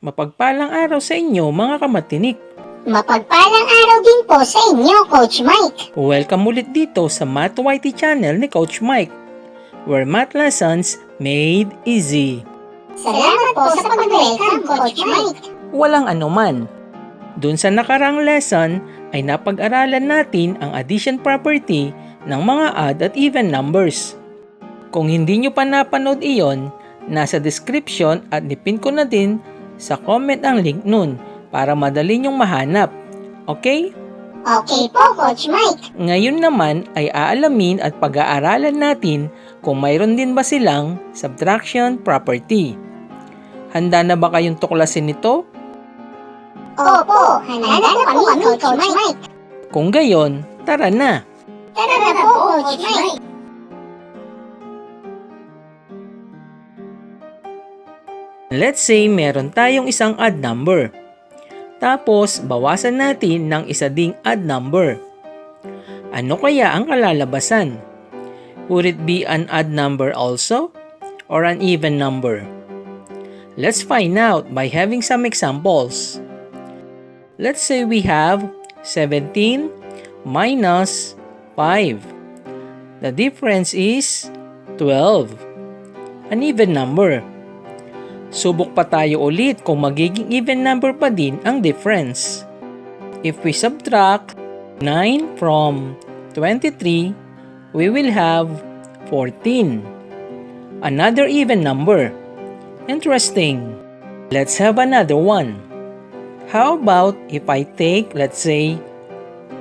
Mapagpalang araw sa inyo mga kamatinik. Mapagpalang araw din po sa inyo, Coach Mike. Welcome ulit dito sa Math YT channel ni Coach Mike, where math lessons made easy. Salamat po sa pag-welcome, Coach Mike. Walang anuman. Dun sa nakarang lesson ay napag-aralan natin ang addition property ng mga odd at even numbers. Kung hindi nyo pa napanood iyon, nasa description at nipin ko na din sa comment ang link nun para madali nyong mahanap. Okay? Okay po, Coach Mike. Ngayon naman ay aalamin at pag-aaralan natin kung mayroon din ba silang subtraction property. Handa na ba kayong tuklasin ito? Opo, handa na po kami, Coach Mike. Kung gayon, tara na! Tara na po, Coach Mike. Let's say meron tayong isang odd number. Tapos, bawasan natin ng isa ding odd number. Ano kaya ang kalalabasan? Would it be an odd number also? Or an even number? Let's find out by having some examples. Let's say we have 17 minus 5. The difference is 12. An even number. Subok pa tayo ulit kung magiging even number pa din ang difference. If we subtract 9 from 23, we will have 14. Another even number. Interesting. Let's have another one. How about if I take, let's say,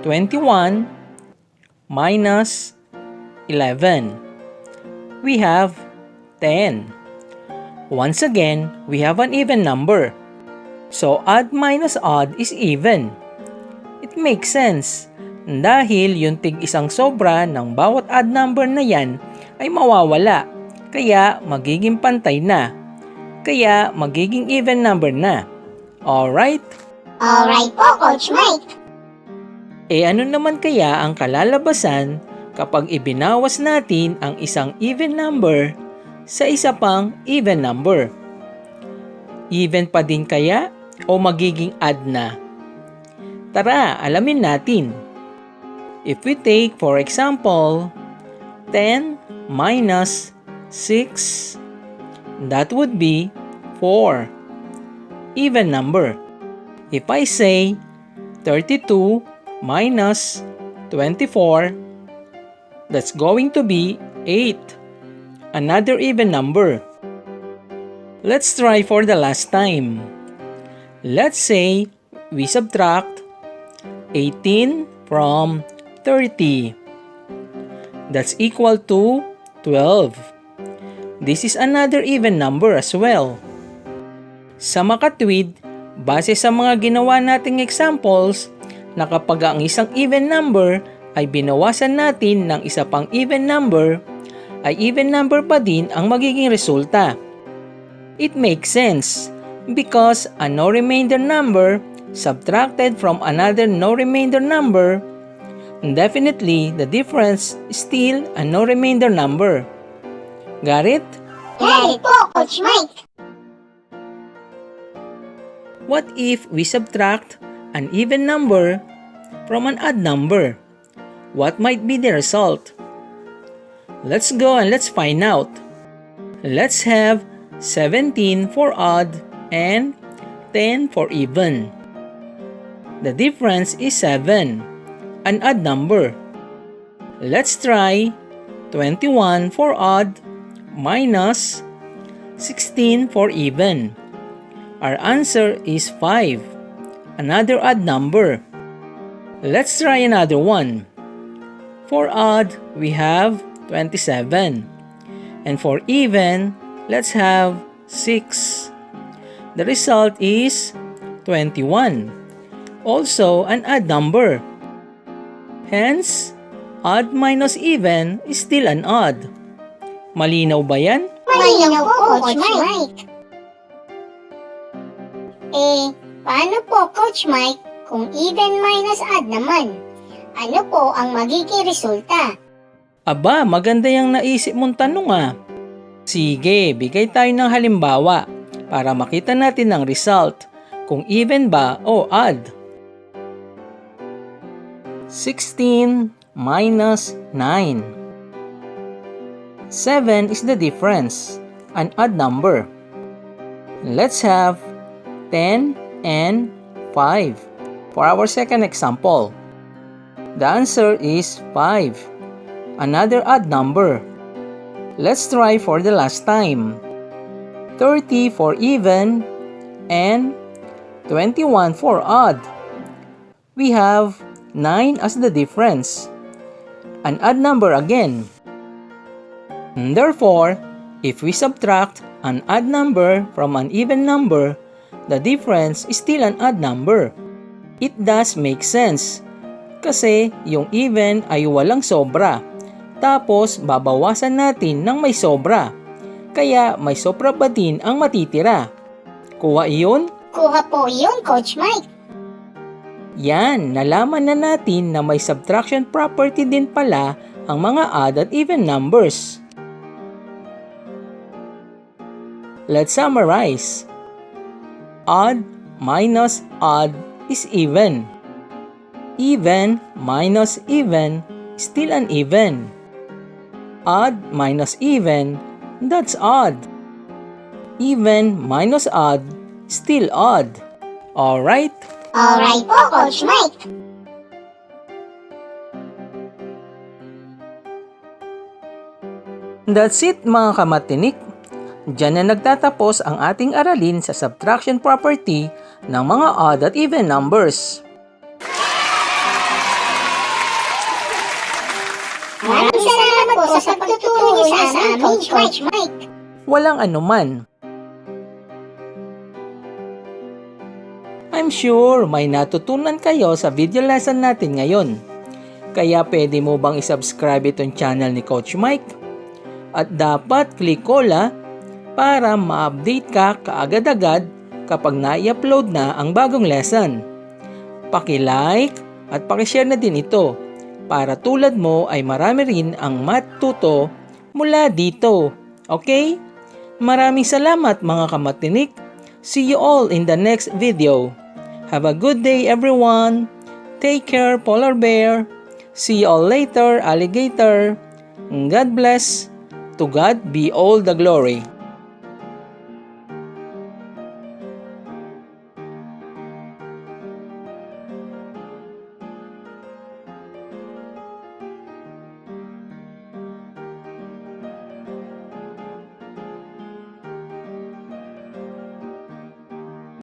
21 minus 11? We have 10. Once again, we have an even number. So, odd minus odd is even. It makes sense. Dahil yung tig-isang sobra ng bawat odd number na yan ay mawawala. Kaya, magiging pantay na. Kaya, magiging even number na. Alright? Alright po, Coach Mike. Ano naman kaya ang kalalabasan kapag ibinawas natin ang isang even number sa isa pang even number? Even pa din kaya o magiging odd na? Tara, alamin natin. If we take for example 10 minus 6, that would be 4. Even number. If I say 32 minus 24, that's going to be 8. Another even number. Let's try for the last time. Let's say we subtract 18 from 30. That's equal to 12. This is another even number as well. Sa makatwid, base sa mga ginawa nating examples, na kapag ang isang even number ay binawasan natin ng isa pang even number, ay even number pa din ang magiging resulta. It makes sense because a no remainder number subtracted from another no remainder number, definitely the difference is still a no remainder number. Got it? Got it po, Coach Mike. What if we subtract an even number from an odd number? What might be the result? Let's go and let's find out. Let's have 17 for odd and 10 for even. The difference is 7, an odd number. Let's try 21 for odd minus 16 for even. Our answer is 5, another odd number. Let's try another one. For odd, we have 27. And for even, let's have 6. The result is 21. Also an odd number. Hence, odd minus even is still an odd. Malinaw ba yan? Malinaw po, Coach Mike. Paano po, Coach Mike, kung even minus odd naman? Ano po ang magiging resulta? Aba, maganda yung naisip mong tanong ah. Sige, bigay tayo ng halimbawa para makita natin ang result kung even ba o odd. 16 minus 9. 7 is the difference, an odd number. Let's have 10 and 5 for our second example. The answer is 5, another odd number. Let's try for the last time. 30 for even and 21 for odd. We have 9 as the difference, an odd number again. Therefore, if we subtract an odd number from an even number, the difference is still an odd number. It does make sense kasi yung even ay walang sobra, tapos babawasan natin ng may sobra, kaya may sobra pa din ang matitira. Kuha iyon? Kuha po yun, Coach Mike. Yan, nalaman na natin na may subtraction property din pala ang mga odd at even numbers. Let's summarize. Odd minus odd is even. Even minus even is still an even. Odd minus even, that's odd. Even minus odd, still odd. Alright? Alright po, Coach Mike. That's it mga kamatinik. Diyan na nagtatapos ang ating aralin sa subtraction property ng mga odd at even numbers. Maraming salamat po sa pagtuturo niyo sa amin, Coach Mike. Walang anuman. I'm sure may natutunan kayo sa video lesson natin ngayon. Kaya pwede mo bang isubscribe itong channel ni Coach Mike? At dapat click all para ma-update ka kaagad-agad kapag na-i-upload na ang bagong lesson. Paki-like at paki-share na din ito para tulad mo ay marami rin ang matuto mula dito. Okay? Maraming salamat mga kamatinik. See you all in the next video. Have a good day everyone. Take care Polar Bear. See you all later Alligator. God bless. To God be all the glory.